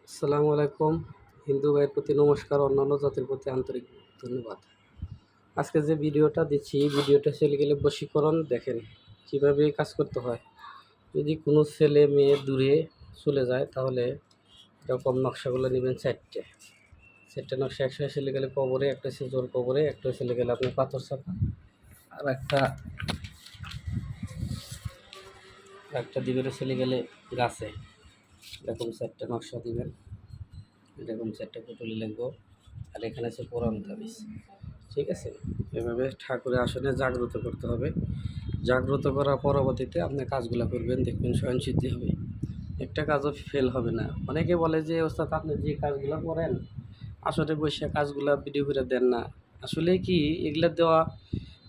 আসসালামু আলাইকুম। হিন্দু ভাইয়ের প্রতি নমস্কার, অন্যান্য জাতির প্রতি আন্তরিক ধন্যবাদ। আজকে যে ভিডিওটা দিচ্ছি, ভিডিওটা চলে গেলে বশীকরণ দেখেন কীভাবে কাজ করতে হয়। যদি কোনো ছেলে মেয়ে দূরে চলে যায় তাহলে এরকম নকশাগুলো নেবেন চারটে নকশা। একটা চলে গেলে কবরে, একটা হচ্ছে জোর কবরে, একটা চলে গেলে আপনি পাথর চাপা, আর একটা দিবেন চলে গেলে গাছে। এরকম চারটে নকশা দিবেন, এরকম চারটে পুটুলি লিখবো, আর এখানে আছে কোরআন তাবিজ। ঠিক আছে, এভাবে ঠাকুরের আসনে জাগ্রত করতে হবে। জাগ্রত করার পরবর্তীতে আপনি কাজগুলো করবেন, দেখবেন স্বয়ং সিদ্ধি হবে, একটা কাজও ফেল হবে না। অনেকে বলে যে ওস্তাদ আপনি যে কাজগুলো করেন আসলে বসে কাজগুলো ভিডিও করে দেন না। আসলে কি এগুলা দেওয়া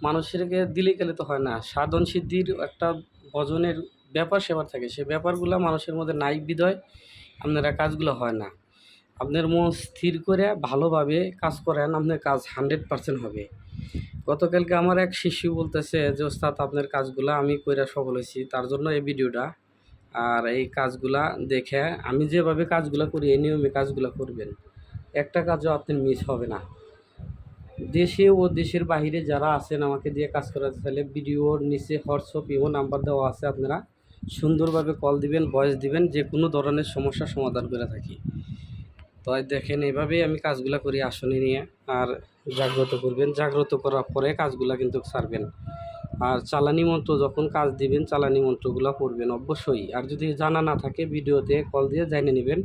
মানুষেরকে দিলে গেলে তো হয় না। সাধন সিদ্ধির একটা ভজনের ব্যাপার থাকে, সেই ব্যাপারগুলো মানুষের মধ্যে নাই বিধয় আপনারা কাজগুলো হয় না। আপনার মন স্থির করে ভালোভাবে কাজ করেন, আপনার কাজ 100% হবে। গতকালকে আমার এক শিষ্য বলতেছে যে ওস্তাদ আপনার কাজগুলা আমি কইরা সফল হয়েছি, তার জন্য এই ভিডিওটা। আর এই কাজগুলা দেখে আমি যেভাবে কাজগুলো করি এই নিয়মে কাজগুলো করবেন, একটা কাজও আপনার মিস হবে না। দেশে ও দেশের বাহিরে যারা আছেন আমাকে দিয়ে কাজ করাতে চাইলে ভিডিওর নিচে হোয়াটসঅ্যাপ ইমো নাম্বার দেওয়া আছে, আপনারা সুন্দরভাবে কল দিবেন, ভয়েস দিবেন, যে কোনো ধরনের সমস্যার সমাধান করে থাকি। তো দেখেন এভাবেই আমি কাজগুলো করি আসনে নিয়ে। আর জাগ্রত করবেন, জাগ্রত করার পরে কাজগুলো কিন্তু ছাড়বেন। আর চালানি মন্ত্র যখন কাজ দিবেন চালানি মন্ত্রগুলো পড়বেন অবশ্যই। আর যদি জানা না থাকে ভিডিওতে কল দিয়ে জেনে নেবেন।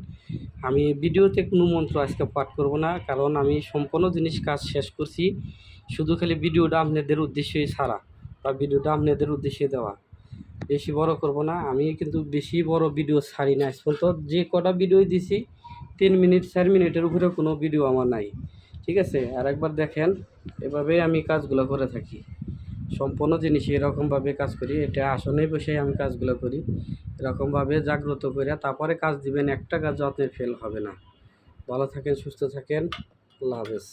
আমি ভিডিওতে কোনো মন্ত্র আজকে পাঠ করব না, কারণ আমি সম্পূর্ণ জিনিস কাজ শেষ করছি। শুধু খালি ভিডিওটা আপনাদের উদ্দেশ্যেই ছাড়া বা ভিডিওটা আপনাদের উদ্দেশ্যে দেওয়া, বেশি বড় করব না। আমি কিন্তু বেশি বড় ভিডিও ছাড়ি না আজ পর্যন্ত। যে কটা ভিডিও দিছি 3 মিনিট 4 মিনিটের উপরে কোনো ভিডিও আমার নাই। ঠিক আছে, আর একবার দেখেন এভাবেই আমি কাজগুলো করে থাকি। সম্পূর্ণ জিনিস এরকমভাবে কাজ করি, এটা আসনে বসে আমি কাজগুলো করি। এরকমভাবে জাগ্রত করে তারপরে কাজ দিবেন, একটা কাজও আপনার ফেল হবে না। ভালো থাকেন, সুস্থ থাকেন, আল্লাহ হাফেজ।